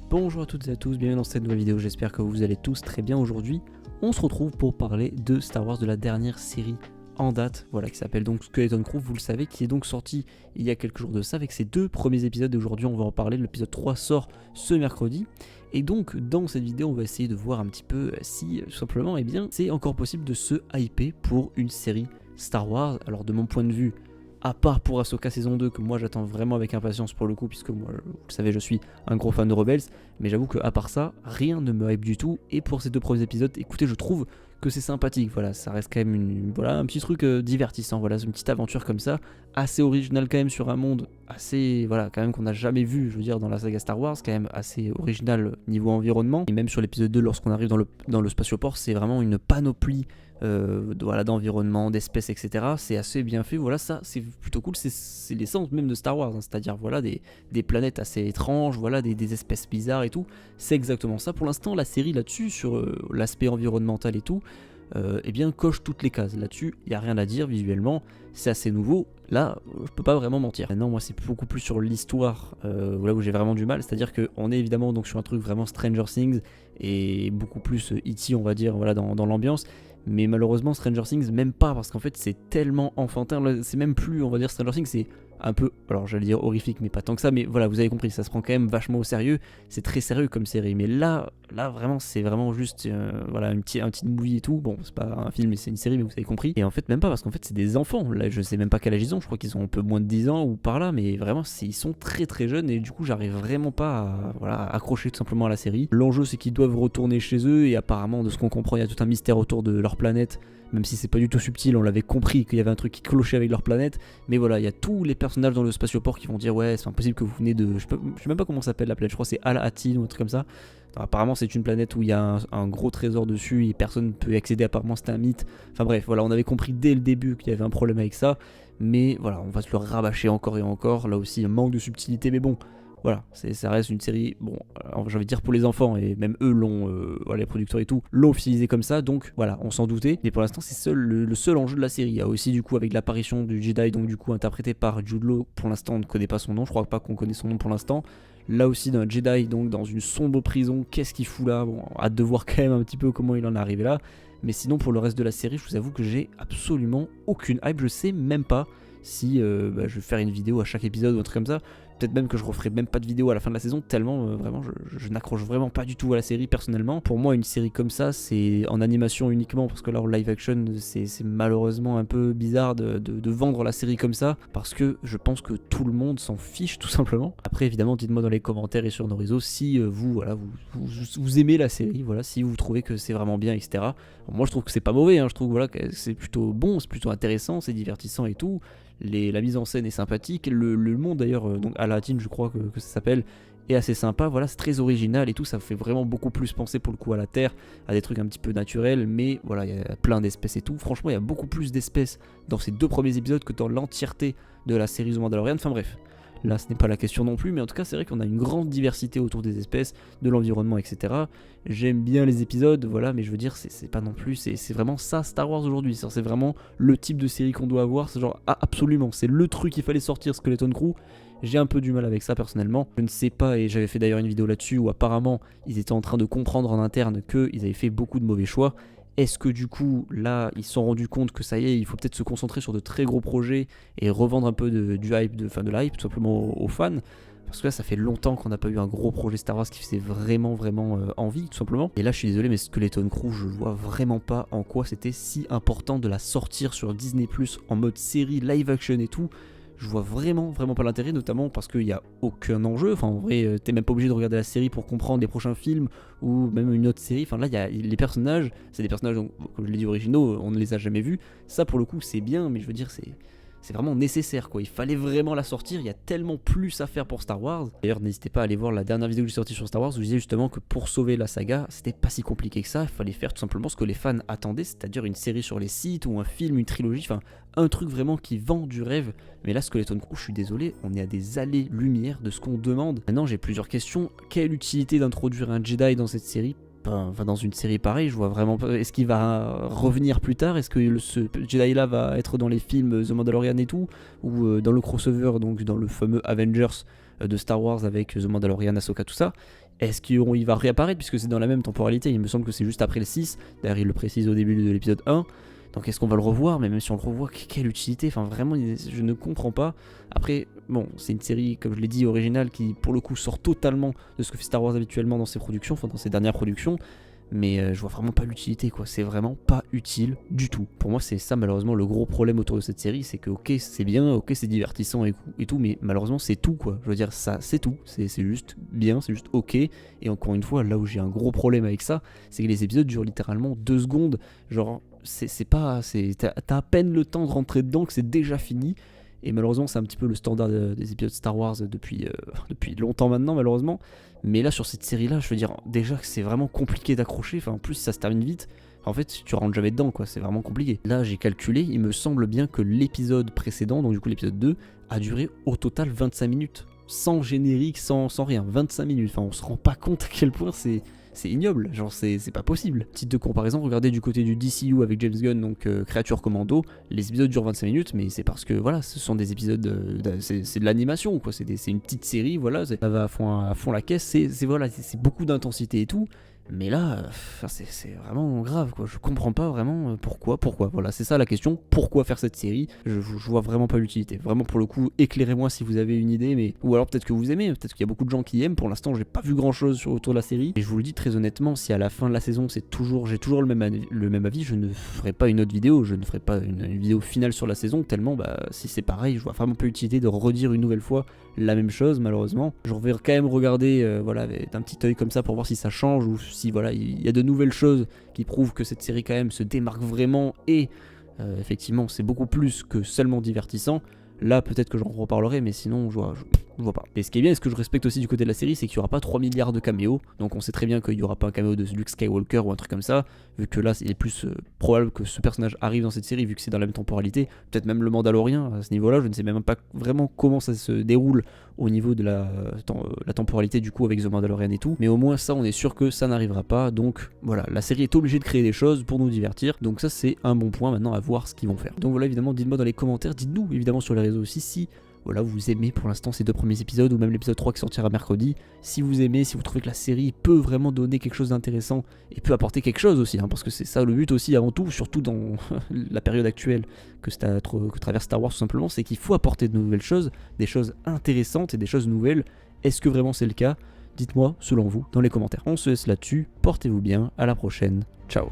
Bonjour à toutes et à tous, bienvenue dans cette nouvelle vidéo, j'espère que vous allez tous très bien aujourd'hui. On se retrouve pour parler de Star Wars, de la dernière série en date, voilà, qui s'appelle donc Skeleton Crew, vous le savez, qui est donc sorti il y a quelques jours de ça, avec ses deux premiers épisodes, et aujourd'hui on va en parler. L'épisode 3 sort ce mercredi, et donc dans cette vidéo on va essayer de voir un petit peu si, tout simplement, eh bien, c'est encore possible de se hyper pour une série Star Wars. Alors de mon point de vue, à part pour Ahsoka saison 2 que moi j'attends vraiment avec impatience pour le coup, puisque moi vous le savez je suis un gros fan de Rebels, mais j'avoue que à part ça rien ne me hype du tout. Et pour ces deux premiers épisodes, écoutez, je trouve que c'est sympathique, voilà, ça reste quand même un petit truc divertissant, voilà, une petite aventure comme ça, assez originale quand même, sur un monde assez, voilà, quand même qu'on n'a jamais vu, je veux dire, dans la saga Star Wars, quand même assez original niveau environnement. Et même sur l'épisode 2, lorsqu'on arrive dans le spatioport, c'est vraiment une panoplie voilà, d'environnement, d'espèces, etc. C'est assez bien fait, voilà, ça c'est plutôt cool, c'est l'essence même de Star Wars, hein, c'est-à-dire voilà, des planètes assez étranges, voilà, des espèces bizarres et tout, c'est exactement ça. Pour l'instant, la série là-dessus, sur l'aspect environnemental et tout, eh bien coche toutes les cases. Là-dessus, il n'y a rien à dire visuellement, c'est assez nouveau, là, je peux pas vraiment mentir. Maintenant, moi, c'est beaucoup plus sur l'histoire, là où j'ai vraiment du mal, c'est-à-dire qu'on est évidemment donc sur un truc vraiment Stranger Things, et beaucoup plus E.T., on va dire, voilà, dans l'ambiance. Mais malheureusement Stranger Things même pas, parce qu'en fait c'est tellement enfantin, c'est même plus, on va dire, Stranger Things, c'est un peu, alors j'allais dire horrifique mais pas tant que ça, mais voilà, vous avez compris, ça se prend quand même vachement au sérieux, c'est très sérieux comme série. Mais là vraiment c'est vraiment juste voilà, un petit movie et tout, bon c'est pas un film mais c'est une série, mais vous avez compris. Et en fait même pas, parce qu'en fait c'est des enfants, là je sais même pas quel âge ils ont, je crois qu'ils ont un peu moins de 10 ans ou par là, mais vraiment ils sont très très jeunes, et du coup j'arrive vraiment pas à, voilà, accrocher tout simplement à la série. L'enjeu c'est qu'ils doivent retourner chez eux, et apparemment de ce qu'on comprend il y a tout un mystère autour de leur planète, même si c'est pas du tout subtil, on l'avait compris qu'il y avait un truc qui clochait avec leur planète. Mais voilà, il y a tous les personnages dans le spatioport qui vont dire ouais, c'est impossible que vous venez de, je sais même pas comment s'appelle la planète, je crois que c'est Al-Atin ou un truc comme ça. Alors, apparemment c'est une planète où il y a un gros trésor dessus et personne ne peut y accéder, apparemment c'est un mythe. Enfin bref, voilà, on avait compris dès le début qu'il y avait un problème avec ça, mais voilà, on va se le rabâcher encore et encore. Là aussi un manque de subtilité, mais bon, voilà, ça reste une série, bon, j'ai envie de dire pour les enfants, et même eux l'ont, voilà, les producteurs et tout, l'ont officialisé comme ça, donc voilà, on s'en doutait. Mais pour l'instant, c'est le seul enjeu de la série. Il y a aussi du coup avec l'apparition du Jedi, donc du coup interprété par Jude Law. Pour l'instant, on ne connaît pas son nom, je crois pas qu'on connaît son nom pour l'instant. Là aussi, d'un Jedi, donc dans une sombre prison, qu'est-ce qu'il fout là? Bon, hâte de voir quand même un petit peu comment il en est arrivé là. Mais sinon, pour le reste de la série, je vous avoue que j'ai absolument aucune hype. Je sais même pas si je vais faire une vidéo à chaque épisode ou un truc comme ça. Peut-être même que je referai même pas de vidéo à la fin de la saison, tellement vraiment je n'accroche vraiment pas du tout à la série personnellement. Pour moi, une série comme ça, c'est en animation uniquement, parce que là en live action c'est malheureusement un peu bizarre de vendre la série comme ça, parce que je pense que tout le monde s'en fiche tout simplement. Après évidemment, dites-moi dans les commentaires et sur nos réseaux si vous aimez la série, voilà, si vous trouvez que c'est vraiment bien, etc. Alors, moi je trouve que c'est pas mauvais, hein, je trouve voilà, que c'est plutôt bon, c'est plutôt intéressant, c'est divertissant et tout. La mise en scène est sympathique, le monde d'ailleurs, donc Al-Atin je crois que ça s'appelle, est assez sympa, voilà, c'est très original et tout, ça fait vraiment beaucoup plus penser pour le coup à la Terre, à des trucs un petit peu naturels, mais voilà, il y a plein d'espèces et tout. Franchement, il y a beaucoup plus d'espèces dans ces deux premiers épisodes que dans l'entièreté de la série The Mandalorian. Enfin bref, là ce n'est pas la question non plus, mais en tout cas c'est vrai qu'on a une grande diversité autour des espèces, de l'environnement, etc. J'aime bien les épisodes, voilà, mais je veux dire, c'est pas non plus, c'est vraiment ça Star Wars aujourd'hui, c'est vraiment le type de série qu'on doit avoir, c'est genre, ah, absolument, c'est le truc qu'il fallait sortir, Skeleton Crew. J'ai un peu du mal avec ça personnellement, je ne sais pas, et j'avais fait d'ailleurs une vidéo là-dessus où apparemment ils étaient en train de comprendre en interne qu'ils avaient fait beaucoup de mauvais choix. Est-ce que du coup, là, ils se sont rendus compte que ça y est, il faut peut-être se concentrer sur de très gros projets et revendre un peu du hype, de la hype tout simplement aux fans? Parce que là, ça fait longtemps qu'on n'a pas eu un gros projet Star Wars qui faisait vraiment envie, tout simplement. Et là, je suis désolé, mais Skeleton Crew, je vois vraiment pas en quoi c'était si important de la sortir sur Disney+, en mode série, live action et tout. Je vois vraiment pas l'intérêt, notamment parce qu'il n'y a aucun enjeu. Enfin, en vrai, t'es même pas obligé de regarder la série pour comprendre les prochains films ou même une autre série. Enfin, là, il y a les personnages, c'est des personnages, donc, comme je l'ai dit, originaux, on ne les a jamais vus. Ça, pour le coup, c'est bien, mais je veux dire, c'est vraiment nécessaire, quoi. Il fallait vraiment la sortir, il y a tellement plus à faire pour Star Wars. D'ailleurs, n'hésitez pas à aller voir la dernière vidéo que j'ai sortie sur Star Wars où je disais justement que pour sauver la saga, c'était pas si compliqué que ça. Il fallait faire tout simplement ce que les fans attendaient, c'est-à-dire une série sur les sites ou un film, une trilogie, enfin un truc vraiment qui vend du rêve. Mais là, Skeleton Crew, je suis désolé, on est à des allées-lumière de ce qu'on demande. Maintenant, j'ai plusieurs questions. Quelle utilité d'introduire un Jedi dans cette série? Enfin, dans une série pareille, je vois vraiment pas. Est-ce qu'il va revenir plus tard? Est-ce que ce Jedi là va être dans les films The Mandalorian et tout, ou dans le crossover, donc dans le fameux Avengers de Star Wars avec The Mandalorian, Ahsoka, tout ça? Est-ce qu'il va réapparaître puisque c'est dans la même temporalité? Il me semble que c'est juste après le 6. D'ailleurs, il le précise au début de l'épisode 1. Donc est-ce qu'on va le revoir? Mais même si on le revoit, quelle utilité? Enfin vraiment, je ne comprends pas. Après, bon, c'est une série, comme je l'ai dit, originale qui pour le coup sort totalement de ce que fait Star Wars habituellement dans ses productions, enfin dans ses dernières productions. Mais je vois vraiment pas l'utilité, quoi. C'est vraiment pas utile du tout. Pour moi, c'est ça malheureusement le gros problème autour de cette série, c'est que ok, c'est bien, ok, c'est divertissant et tout, mais malheureusement c'est tout, quoi. Je veux dire, ça, c'est tout. C'est juste bien, c'est juste ok. Et encore une fois, là où j'ai un gros problème avec ça, c'est que les épisodes durent littéralement 2 secondes. Genre, t'as à peine le temps de rentrer dedans que c'est déjà fini. Et malheureusement, c'est un petit peu le standard des épisodes Star Wars depuis longtemps maintenant, malheureusement. Mais là, sur cette série-là, je veux dire, déjà que c'est vraiment compliqué d'accrocher. Enfin, en plus, ça se termine vite. En fait, tu rentres jamais dedans, quoi. C'est vraiment compliqué. Là, j'ai calculé, il me semble bien que l'épisode précédent, donc du coup l'épisode 2, a duré au total 25 minutes. Sans générique, sans rien. 25 minutes. Enfin, on se rend pas compte à quel point c'est ignoble, genre c'est pas possible. Titre de comparaison, regardez du côté du DCU avec James Gunn, donc Créature Commando, les épisodes durent 25 minutes, mais c'est parce que voilà, ce sont des épisodes, c'est de l'animation, quoi, c'est une petite série, voilà, ça va à fond la caisse, c'est beaucoup d'intensité et tout. Mais là, c'est vraiment grave, quoi. Je comprends pas vraiment pourquoi. Voilà, c'est ça la question. Pourquoi faire cette série? Je vois vraiment pas l'utilité. Vraiment, pour le coup, éclairez-moi si vous avez une idée. Mais ou alors peut-être que vous aimez. Peut-être qu'il y a beaucoup de gens qui aiment. Pour l'instant, j'ai pas vu grand-chose autour de la série. Et je vous le dis très honnêtement, si à la fin de la saison, j'ai toujours le même avis, je ne ferai pas une autre vidéo. Je ne ferai pas une vidéo finale sur la saison. Tellement, si c'est pareil, je vois vraiment pas l'utilité de redire une nouvelle fois la même chose, malheureusement. Je vais quand même regarder, voilà, avec un petit œil comme ça pour voir si ça change ou si voilà, il y a de nouvelles choses qui prouvent que cette série quand même se démarque vraiment et effectivement c'est beaucoup plus que seulement divertissant. Là peut-être que j'en reparlerai, mais sinon je vois pas. Et ce qui est bien, et ce que je respecte aussi du côté de la série, c'est qu'il n'y aura pas 3 milliards de caméos. Donc on sait très bien qu'il n'y aura pas un caméo de Luke Skywalker ou un truc comme ça, vu que là il est plus probable que ce personnage arrive dans cette série, vu que c'est dans la même temporalité. Peut-être même le Mandalorien à ce niveau-là, je ne sais même pas vraiment comment ça se déroule au niveau de la temporalité du coup avec The Mandalorian et tout. Mais au moins ça, on est sûr que ça n'arrivera pas. Donc voilà, la série est obligée de créer des choses pour nous divertir. Donc ça c'est un bon point, maintenant à voir ce qu'ils vont faire. Donc voilà, évidemment, dites-moi dans les commentaires, dites-nous évidemment sur les réseaux aussi si voilà, vous aimez pour l'instant ces 2 premiers épisodes ou même l'épisode 3 qui sortira mercredi. Si vous aimez, si vous trouvez que la série peut vraiment donner quelque chose d'intéressant et peut apporter quelque chose aussi, parce que c'est ça le but aussi avant tout, surtout dans la période actuelle que traverse Star Wars tout simplement, c'est qu'il faut apporter de nouvelles choses, des choses intéressantes et des choses nouvelles. Est-ce que vraiment c'est le cas? Dites-moi selon vous dans les commentaires. On se laisse là-dessus, portez-vous bien, à la prochaine, ciao.